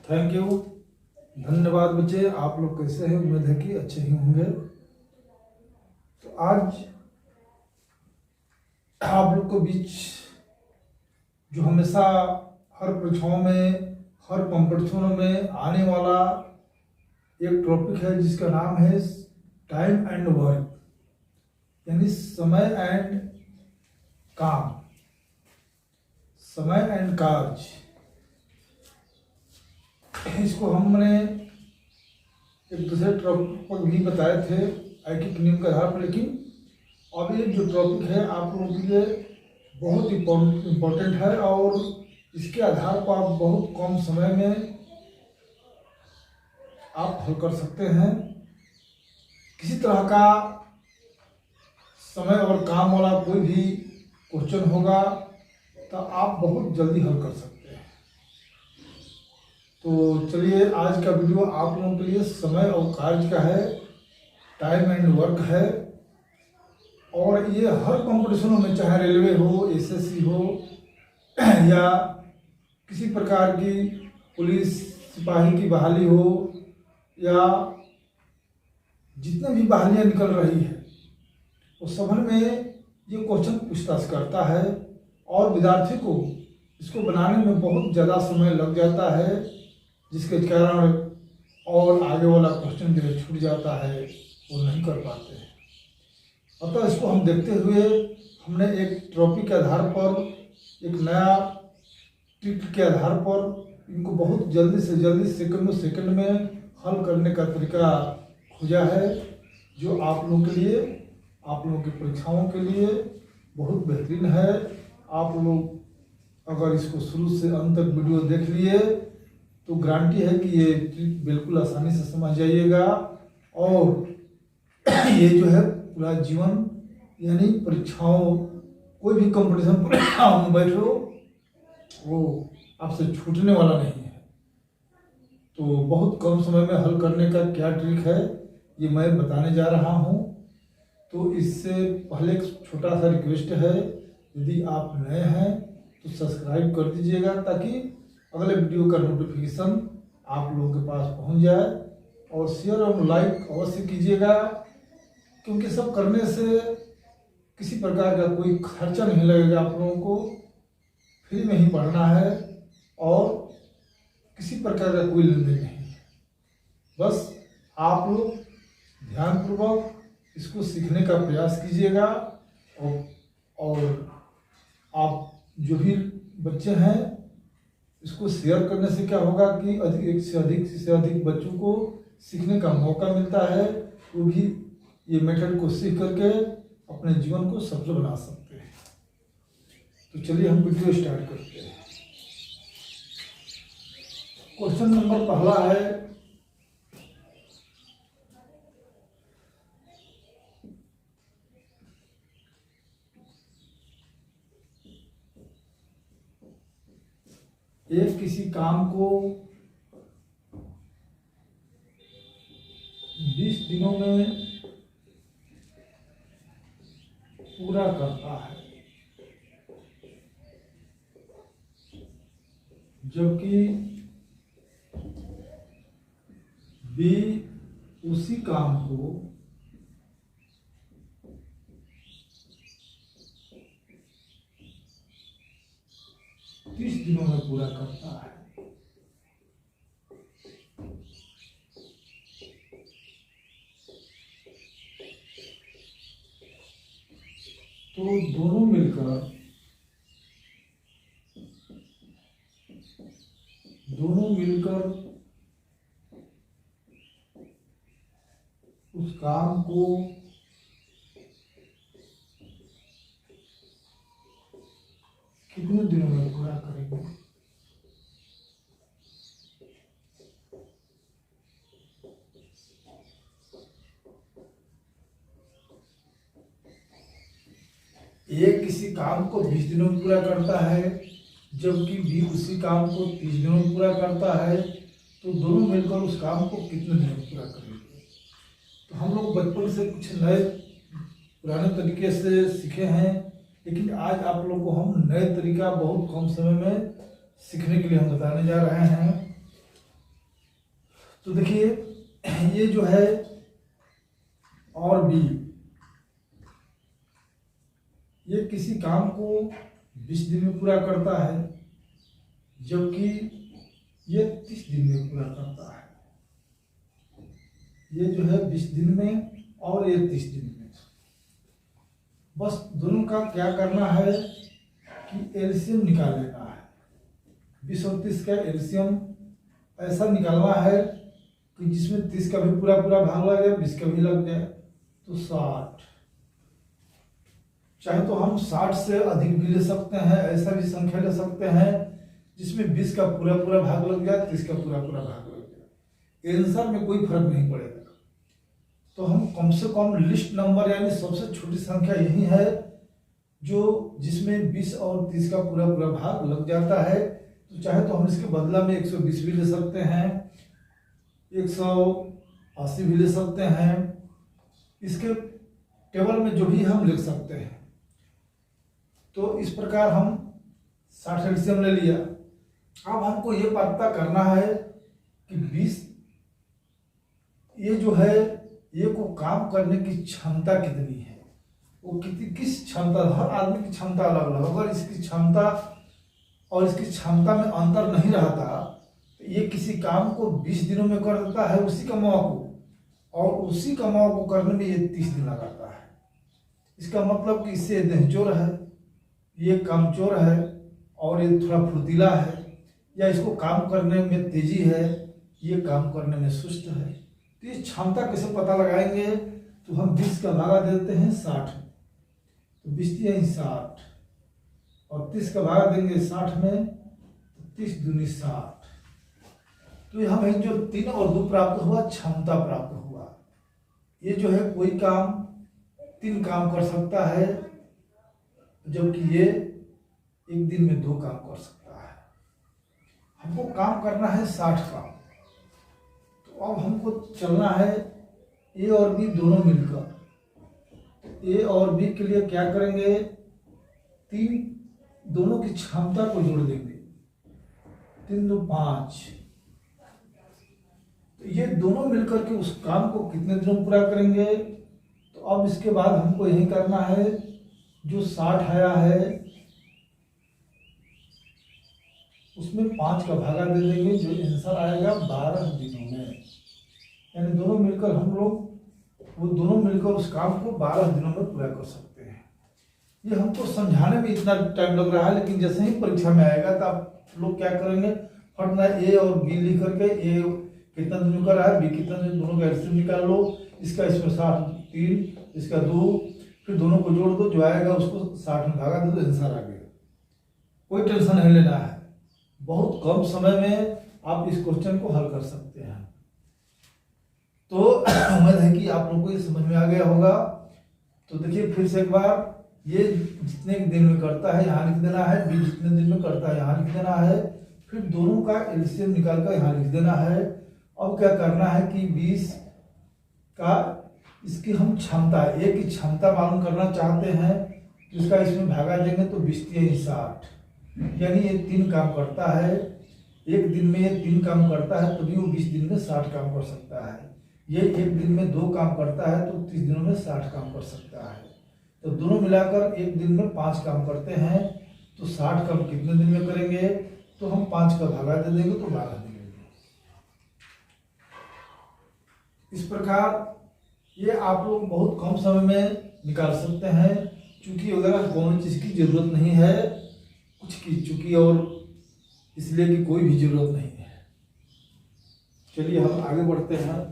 Thank you, धन्यवाद बच्चे। आप लोग कैसे हैं? उम्मीद है कि अच्छे ही होंगे। तो आज आप लोग के बीच जो हमेशा हर परीक्षाओं में, हर कंपटीशनों में आने वाला एक टॉपिक है जिसका नाम है टाइम एंड वर्क, यानी समय एंड काम, समय एंड कार्य। इसको हमने एक दूसरे टॉपिक पर भी बताए थे ऐकिक नियम के आधार पर, लेकिन अब ये जो टॉपिक है आप लोगों के लिए बहुत इम्पोर्टेंट है और इसके आधार पर आप बहुत कम समय में आप हल कर सकते हैं। किसी तरह का समय और काम वाला कोई भी क्वेश्चन होगा तो आप बहुत जल्दी हल कर सकते हैं। तो चलिए, आज का वीडियो आप लोगों के लिए समय और कार्य का है, टाइम एंड वर्क है। और ये हर कंपटीशनों में, चाहे रेलवे हो, एसएससी हो या किसी प्रकार की पुलिस सिपाही की बहाली हो या जितने भी बहालियाँ निकल रही है, वो सभी में ये क्वेश्चन पूछताछ करता है और विद्यार्थी को इसको बनाने में बहुत ज़्यादा समय लग जाता है, जिसके कारण और आगे वाला क्वेश्चन जो है छूट जाता है, वो नहीं कर पाते हैं। अतः इसको हम देखते हुए हमने एक टॉपिक के आधार पर, एक नया ट्रिक के आधार पर इनको बहुत जल्दी से जल्दी सेकंड में हल करने का तरीका खोजा है, जो आप लोगों के लिए, आप लोगों की परीक्षाओं के लिए बहुत बेहतरीन है। आप लोग अगर इसको शुरू से अंत तक वीडियो देख लिए तो गारंटी है कि ये ट्रिक बिल्कुल आसानी से समझ जाइएगा और ये जो है पूरा जीवन, यानी परीक्षाओं, कोई भी कंपटीशन परीक्षाओं में बैठो वो आपसे छूटने वाला नहीं है। तो बहुत कम समय में हल करने का क्या ट्रिक है ये मैं बताने जा रहा हूँ। तो इससे पहले एक छोटा सा रिक्वेस्ट है, यदि आप नए हैं तो सब्सक्राइब कर दीजिएगा ताकि अगले वीडियो का नोटिफिकेशन आप लोगों के पास पहुंच जाए, और शेयर और लाइक अवश्य कीजिएगा, क्योंकि सब करने से किसी प्रकार का कोई खर्चा नहीं लगेगा। आप लोगों को फ्री में ही पढ़ना है और किसी प्रकार का कोई लेन देन नहीं है। बस आप लोग ध्यानपूर्वक इसको सीखने का प्रयास कीजिएगा और आप जो भी बच्चे हैं, इसको शेयर करने से क्या होगा कि एक से अधिक बच्चों को सीखने का मौका मिलता है, वो भी ये मेथड को सीख करके अपने जीवन को सफल बना सकते हैं। तो चलिए हम वीडियो स्टार्ट करते हैं। क्वेश्चन नंबर पहला है, एक किसी काम को 20 दिनों में पूरा करता है, जबकि बी उसी काम को 30 दिनों में पूरा करता है। तो दोनों मिलकर उस काम को कितने दिनों में पूरा करेंगे? एक किसी काम को 20 दिनों में पूरा करता है, जबकि बी उसी काम को 30 दिनों में पूरा करता है, तो दोनों मिलकर उस काम को कितने दिनों में पूरा करेंगे? तो हम लोग बचपन से कुछ नए पुराने तरीके से सीखे हैं, लेकिन आज आप लोग को हम नए तरीका बहुत कम समय में सीखने के लिए हम बताने जा रहे हैं। तो देखिए ये जो है और बी, ये किसी काम को 20 दिन में पूरा करता है, जबकि ये 30 दिन में पूरा करता है। ये जो है 20 दिन में और ये 30 दिन में। बस दोनों का क्या करना है कि एलसीएम निकाल लेना है। 20 और 30 का एलसीएम ऐसा निकालना है कि जिसमें 30 का भी पूरा पूरा भाग लग जाए, 20 का भी लग जाए, तो 60। चाहे तो हम 60 से अधिक भी ले सकते हैं, ऐसा भी संख्या ले सकते हैं जिसमें 20 का पूरा पूरा भाग लग जाए, 30 का पूरा पूरा भाग लग जाए। आंसर में कोई फर्क नहीं पड़ेगा। तो हम कम से कम लिस्ट नंबर यानी सबसे छोटी संख्या यही है जो जिसमें 20 और 30 का पूरा पूरा भाग लग जाता है। तो चाहे तो हम इसके बदला में 120 भी ले सकते हैं, 180 भी ले सकते हैं, इसके टेबल में जो भी हम लिख सकते हैं। तो इस प्रकार हम 60 एलसीएम ले लिया। अब हमको ये पता करना है कि 20 ये जो है ये को काम करने की क्षमता कितनी है, वो किस क्षमता, हर आदमी की क्षमता अलग अलग। अगर इसकी क्षमता और इसकी क्षमता में अंतर नहीं रहता तो ये किसी काम को 20 दिनों में कर देता है उसी कमाओ को, और उसी कमाओ को करने में ये 30 दिन लगाता है। इसका मतलब कि इससे देहचोर है, ये कामचोर है, और ये थोड़ा फुर्तीला है, या इसको काम करने में तेजी है, ये काम करने में सुस्त है। तो ये क्षमता कैसे पता लगाएंगे? तो हम 20 का भागा देते हैं 60 में, तो 20 यही 60, और 30 का भागा देंगे 60 में, तो 30 दूनी 60। तो ये हमें जो 3 और 2 प्राप्त हुआ, क्षमता प्राप्त हुआ। ये जो है कोई काम 3 काम कर सकता है, जबकि ये एक दिन में 2 काम कर सकता है। हमको काम करना है 60 काम। तो अब हमको चलना है ए और बी दोनों मिलकर। ए और बी के लिए क्या करेंगे? 3 दोनों की क्षमता को जोड़ देंगे, 3 2 5। तो ये दोनों मिलकर के उस काम को कितने दिनों में पूरा करेंगे? तो अब इसके बाद हमको यही करना है, जो 60 आया है उसमें 5 का भागा दे देंगे, जो आंसर आएगा 12 दिनों में। यानी दोनों मिलकर हम लोग वो दोनों मिलकर उस काम को 12 दिनों में पूरा कर सकते हैं। ये हमको समझाने में इतना टाइम लग रहा है, लेकिन जैसे ही परीक्षा में आएगा तो आप लोग क्या करेंगे, फटना ए और बी लिख करके ए कितना दिन का रहा है, बी कितना दिन, दोनों का एलसीएम निकाल लो। इसका इसमें 60 3, इसका 2, फिर दोनों को जोड़ दो, जो आएगा उसको 60 में भागा दो, तो आंसर आ गया। कोई टेंशन नहीं लेना है, बहुत कम समय में आप इस क्वेश्चन को हल कर सकते हैं। तो उम्मीद है कि आप लोगों को ये समझ में आ गया होगा। तो देखिए फिर से एक बार, ये जितने दिन में करता है यहाँ लिख देना है, बी जितने दिन में करता है यहाँ लिख देना है, फिर दोनों का एलसीएम निकाल कर यहाँ लिख देना है। अब क्या करना है कि 20 का इसकी हम क्षमता, ए की क्षमता मालूम करना चाहते हैं, तो इसका इसमें भागा देंगे तो 20 3 60, यानी ये 3 काम करता है एक दिन में, ये 3 काम करता है तभी वो 20 दिन में 60 काम कर सकता है। ये एक दिन में 2 काम करता है तो 30 दिनों में 60 काम कर सकता है। तो दोनों मिलाकर एक दिन में 5 काम करते हैं, तो 60 काम कितने दिन में करेंगे? तो हम 5 का भागा दे देंगे तो 12 दिन में। इस प्रकार ये आप लोग बहुत कम समय में निकाल सकते हैं, चूंकि अगर कोनो चीज की जरूरत नहीं है कुछ की, चूंकि और इसलिए कि कोई भी जरूरत नहीं है। चलिए हम आगे बढ़ते हैं।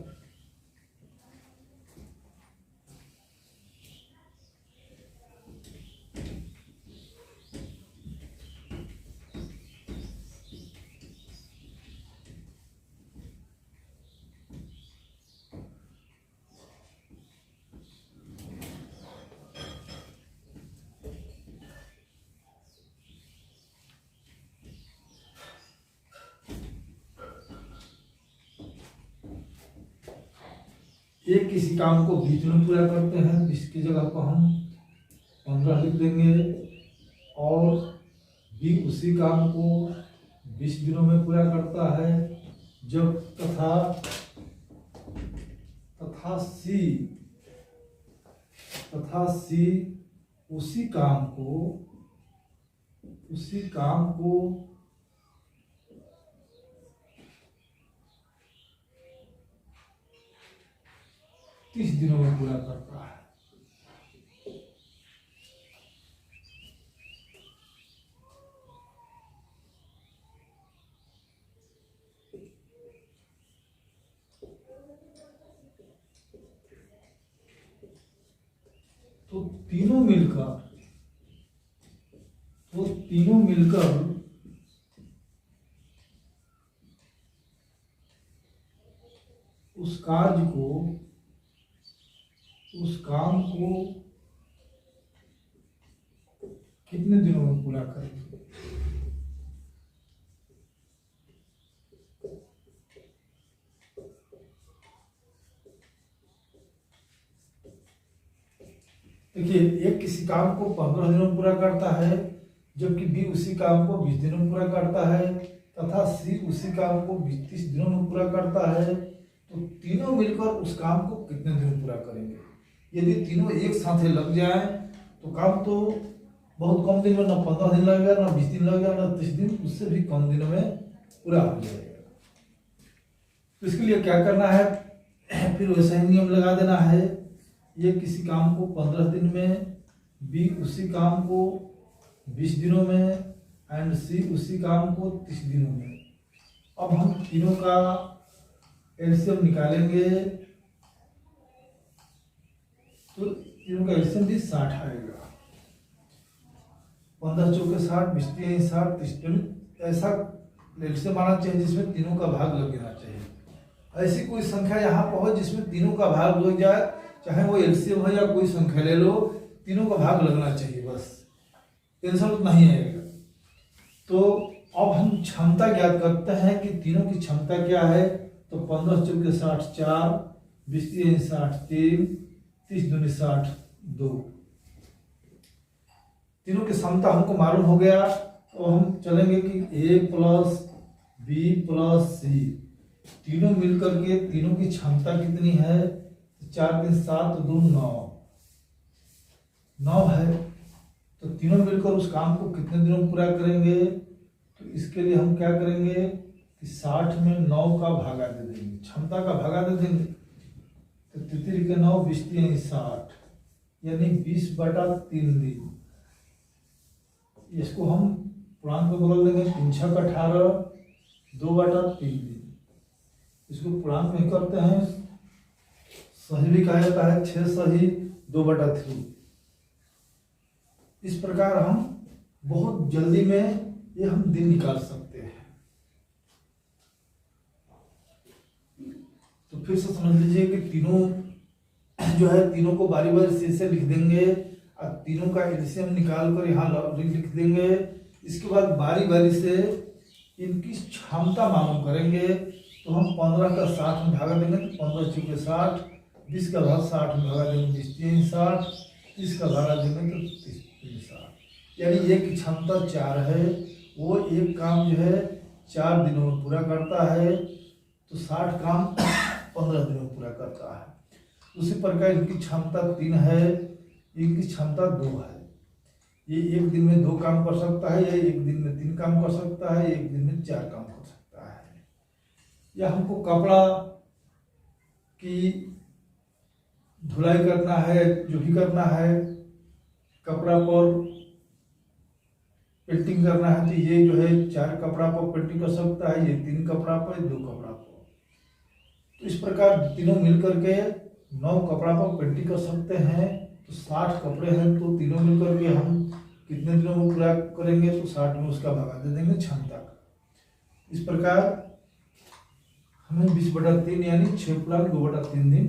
एक किसी काम को 20 में पूरा करते हैं, 20 की जगह पर हम 15 लिख देंगे, और बी उसी काम को 20 दिनों में पूरा करता है, जब तथा तथा सी उसी काम को 30 दिनों में पूरा करता है। तो तीनों मिलकर उस कार्य को, उस काम को कितने दिनों में पूरा करेंगे? देखिए, एक किसी काम को 15 दिनों में पूरा करता है, जबकि बी उसी काम को 20 दिनों में पूरा करता है, तथा सी उसी काम को 30 दिनों में पूरा करता है। तो तीनों मिलकर उस काम को कितने दिन में पूरा करेंगे? यदि तीनों एक साथ लग जाए तो काम तो बहुत कम दिन में, ना 15 दिन लगेगा, ना 20 दिन लगेगा, ना 30 दिन, उससे भी कम दिनों में पूरा हो जाएगा। तो इसके लिए क्या करना है? फिर वैसा ही नियम लगा देना है। ये किसी काम को 15 दिन में, बी उसी काम को 20 दिनों में, एंड सी उसी काम को 30 दिनों में। अब हम तीनों का एलसीएम निकालेंगे तो तीनों का एलसीएम भी 60 आएगा। 15 चौके 60, 20 तिहाई 60, 30 दिन, ऐसा एलसीएम आना चाहिए जिसमें तीनों का भाग लग जाना चाहिए। ऐसी कोई संख्या यहाँ पर हो जिसमें तीनों का भाग लग जाए, चाहे वो एलसीएम हो या कोई संख्या ले लो, तीनों का भाग लगना चाहिए, बस टेंशन उतना ही आएगा। तो अब हम क्षमता ज्ञात करते हैं कि तीनों की क्षमता क्या है। तो 15 चौके 60 4, 20 तिहाई 60 3, 30 दूनी 60 2। तीनों की क्षमता हमको मालूम हो गया। तो हम चलेंगे कि ए प्लस बी प्लस सी, तीनों मिलकर के तीनों की क्षमता कितनी है? 4 3 7 2 9 है। तो तीनों मिलकर उस काम को कितने दिनों में पूरा करेंगे? तो इसके लिए हम क्या करेंगे कि 60 में 9 का भागा दे देंगे, क्षमता का भागा दे देंगे। तो 33 के 9, 20 तिहाई 60, यानी 20/3 दिन। इसको हम पूर्णांक में बदल देंगे, 3 6 18, 2/3 दिन। इसको पूर्णांक में करते हैं, सही भी कहा जाता है, 6 सही 2/3। इस प्रकार हम बहुत जल्दी में ये हम दिन निकाल सकते हैं। तो फिर से समझ लीजिए कि तीनों जो है, तीनों को बारी बारी से लिख देंगे और तीनों का एलसीएम निकाल कर यहाँ लिख देंगे। इसके बाद बारी बारी से इनकी क्षमता मालूम करेंगे। तो हम 15 का 60 में भागा देंगे, 15 चौके 60, 20 का भाग 60 में भागा देंगे, 20 तिहाई 60, 30 का भागा देंगे तो 30 तिहाई 60। यानी ये की क्षमता 4 है, वो एक काम जो है 4 दिनों में पूरा करता है। तो 60 काम 15 दिनों में पूरा करता है। उसी प्रकार इनकी क्षमता 3 है, इनकी क्षमता 2 है। ये एक दिन में 2 काम कर सकता है, या एक दिन में 3 काम कर सकता है, एक दिन में 4 काम कर सकता है। या हमको कपड़ा की धुलाई करना है, जो भी करना है, कपड़ा पर पेंटिंग करना है, तो ये जो है 4 कपड़ा पर पेंटिंग कर सकता है, ये 3 कपड़ा पर, 2 कपड़ा पर। तो इस प्रकार तीनों मिलकर के 9 कपड़ा पर पेंटिंग कर सकते हैं। तो 60 कपड़े हैं, तो तीनों मिलकर के हम कितने दिनों में पूरा करेंगे? तो 60 में उसका भागा दे देंगे क्षमता का। इस प्रकार हमें 20/3 यानी 6+2/3 दिन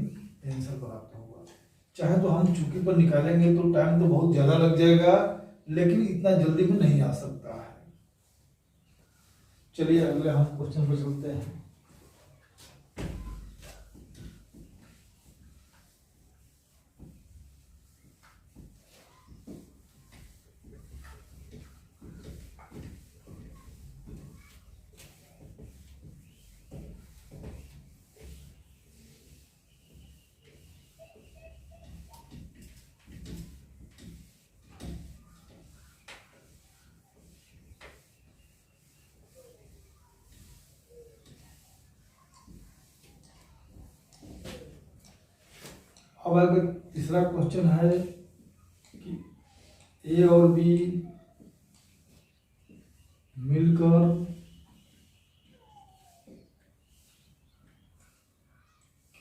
आंसर प्राप्त होगा। चाहे तो हम चुकी पर निकालेंगे तो टाइम तो बहुत ज्यादा लग जाएगा, लेकिन इतना जल्दी में नहीं आ सकता है। चलिए अगले हम क्वेश्चन पर चलते हैं। अब अगर तीसरा क्वेश्चन है कि ए और बी मिलकर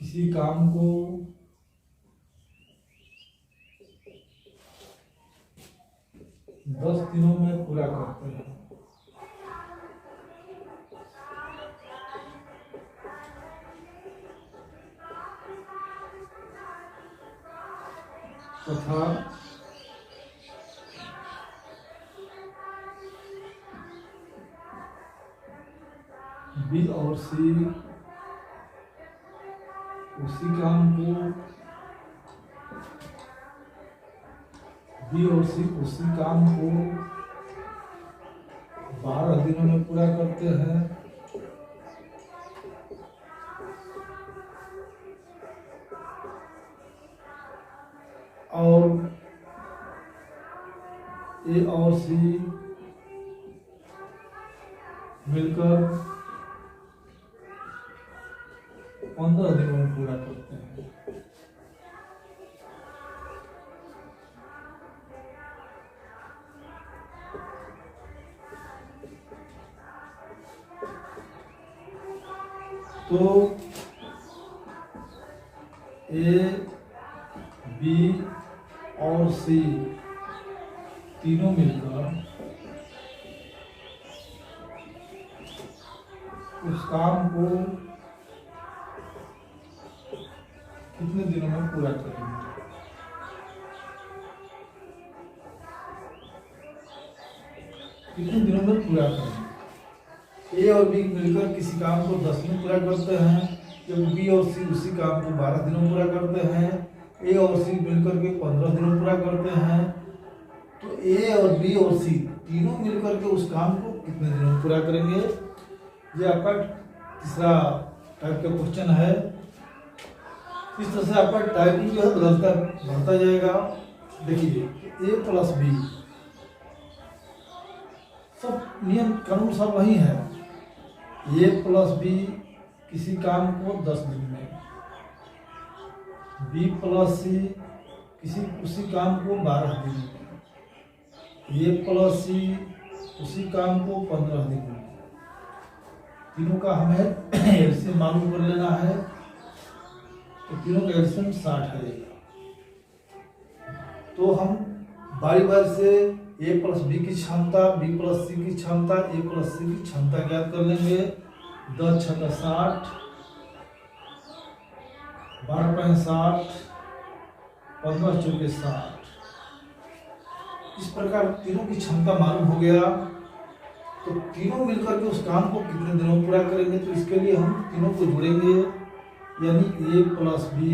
किसी काम को 10 दिनों में पूरा करते हैं तथा बी और सी उसी काम को बी और सी उसी काम को 12 दिनों में पूरा करते हैं और ए और सी मिलकर 15 दिनों में पूरा करते हैं। तो ए बी और सी तीनों मिलकर उस काम को कितने दिनों में पूरा करेंगे? कितने दिनों में पूरा करेंगे? ए और बी मिलकर किसी काम को 10 दिन पूरा करते हैं, जब बी और सी उसी काम को 12 दिनों में पूरा करते हैं। ए और सी मिलकर के 15 दिनों में पूरा करते हैं। तो ए और बी और सी तीनों मिलकर के उस काम को कितने दिनों में पूरा करेंगे? ये आपका तीसरा टाइप का क्वेश्चन है। इस तरह से आपका टाइपिंग जो है बढ़ता जाएगा। देखिए ए प्लस बी, सब नियम कानून सब वही है। ए प्लस बी किसी काम को 10 दिन में, बी प्लस सी उसी काम को 12 दिन में, ए प्लस सी उसी काम को 15 दिन में। तीनों का हमें एलसीएम मालूम कर लेना है। तो तीनों का एलसीएम 60 है। तो हम बारी बारी से ए प्लस बी की क्षमता, बी प्लस सी की क्षमता, ए प्लस सी की क्षमता ज्ञात कर लेंगे। 10 × 60, 12 × 60, 15 × 60। इस प्रकार तीनों की क्षमता मालूम हो गया। तो तीनों मिलकर के उस काम को कितने दिनों में पूरा करेंगे? तो इसके लिए हम तीनों को जोड़ेंगे, यानी ए प्लस बी,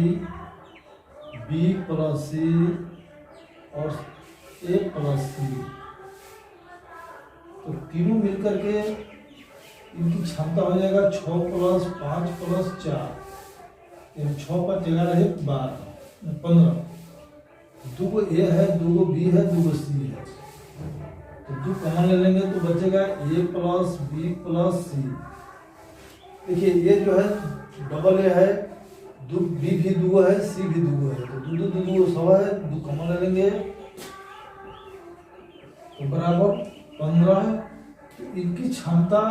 बी प्लस सी और ए प्लस सी। तो तीनों मिलकर के इनकी क्षमता हो जाएगा 6 + 5 + 4, यानी 6 पर जगह रहे 12, 15। 2 ए है, 2 बी है, 2 सी है। तो 2 कॉमन ले लेंगे तो बचेगा ए प्लस बी प्लस सी। देखिए ये जो है डबल ए है, बी भी 2 है, सी भी 2 है। तो 2 100 है, 2 कॉमन ले लेंगे तो बराबर 15। तो इनकी क्षमता,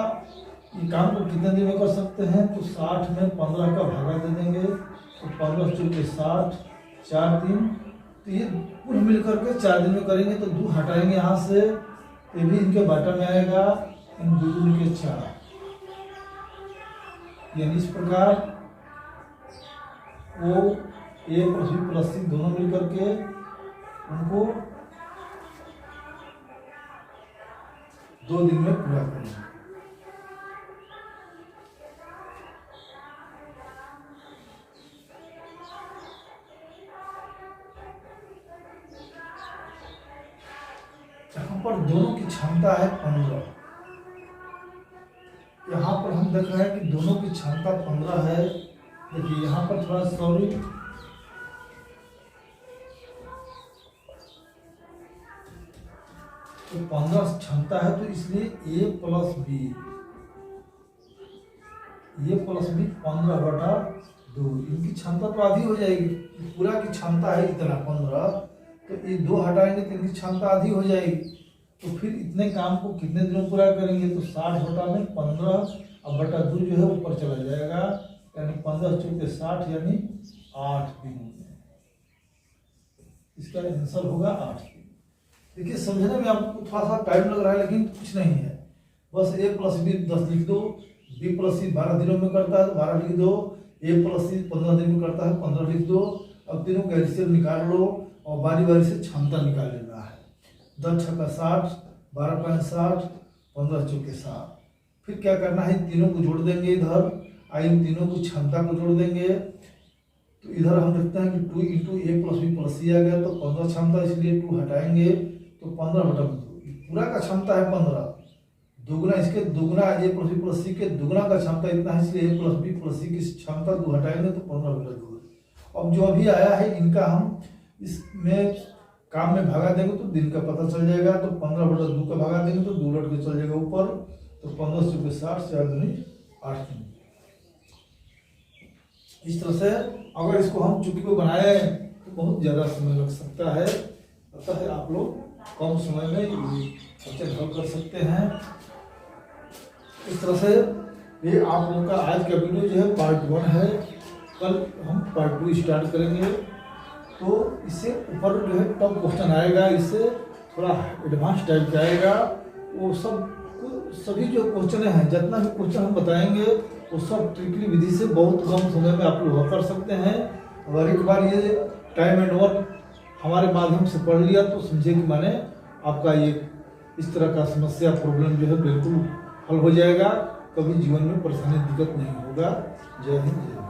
ये काम को कितने दिन में कर सकते हैं? तो 60 में 15 का भागा दे देंगे तो 15 × 60, 4 दिन। तो ये कुल मिलकर के 4 दिन में करेंगे। तो 2 हटाएंगे यहाँ से, ये भी इनके बाटा में आएगा, इन 2 के 4। यानी इस प्रकार वो ए प्लस बी प्लस सी दोनों मिलकर के उनको 2 दिन में पूरा करेंगे। यहाँ पर दोनों की क्षमता है 15। यहाँ पर हम देख रहे हैं कि दोनों की क्षमता 15 है। देखिए यहाँ पर थोड़ा सॉरी, तो 15 क्षमता है, तो इसलिए ए प्लस बी 15/2 इनकी क्षमता तो आधी हो जाएगी। पूरा की क्षमता है इतना 15, तो ये 2 हटाएंगे तो इनकी क्षमता आधी हो जाएगी। तो फिर इतने काम को कितने दिनों में पूरा करेंगे? तो 60 बटा में 15 अब बटा 2 जो है ऊपर चला जाएगा, यानी 15 चौके 60 यानी 8 दिनों में। इसका आंसर होगा 8 दिन। देखिए समझने में आपको थोड़ा सा टाइम लग रहा है, लेकिन कुछ नहीं है, बस a + b 10 लिख दो, b + c 12 दिनों में करता है तो 12 लिख दो, a + c 15 दिन में करता है 15 लिख दो। अब तीनों का एलसीएम निकाल लो और बारी बारी से क्षमता निकाल लेना है। 10 छक्का 60, 12 पंच 60, 15 चौके 60। फिर क्या करना है, तीनों को जोड़ देंगे इधर, इन तीनों की क्षमता को जोड़ देंगे। तो इधर हम देखते हैं कि 2 × a + b + c आ गया, तो 15 क्षमता, इसलिए 2 हटाएंगे तो 15 बटा 2 पूरा का क्षमता है 15, दुगना इसके दुगना a + b + c के दुगना का क्षमता इतना है, इसलिए a + b + c की क्षमता 2 हटाएंगे तो 15 बटा 2। अब जो अभी आया है इनका हम इसमें काम में भागा देंगे तो दिन का पता चल जाएगा। तो 15 बटा 2 का भागा देंगे तो 2 लौट के चल जाएगा ऊपर, तो 15 चौके 60, 4 दूनी 8 दिन। इस तरह से अगर इसको हम चुटकी को बनाए तो बहुत ज़्यादा समय लग सकता है, अतः आप लोग कम समय में ये क्वेश्चन हल कर सकते हैं। इस तरह से ये आप लोगों का आज का वीडियो जो है पार्ट 1 है। कल हम पार्ट 2 स्टार्ट करेंगे, तो इससे ऊपर जो है टॉप क्वेश्चन आएगा, इससे थोड़ा एडवांस टाइप का आएगा। वो सभी जो क्वेश्चन हैं, जितना भी क्वेश्चन हम बताएंगे वो सब ट्रिकली विधि से बहुत कम समय में आप लोग कर सकते हैं। अगर एक बार ये टाइम एंड वर्क हमारे माध्यम से पढ़ लिया तो समझे कि माने आपका ये इस तरह का समस्या प्रॉब्लम जो है बिल्कुल हल हो जाएगा, कभी जीवन में परेशानी दिक्कत नहीं होगा। जय हिंद, जय भारत।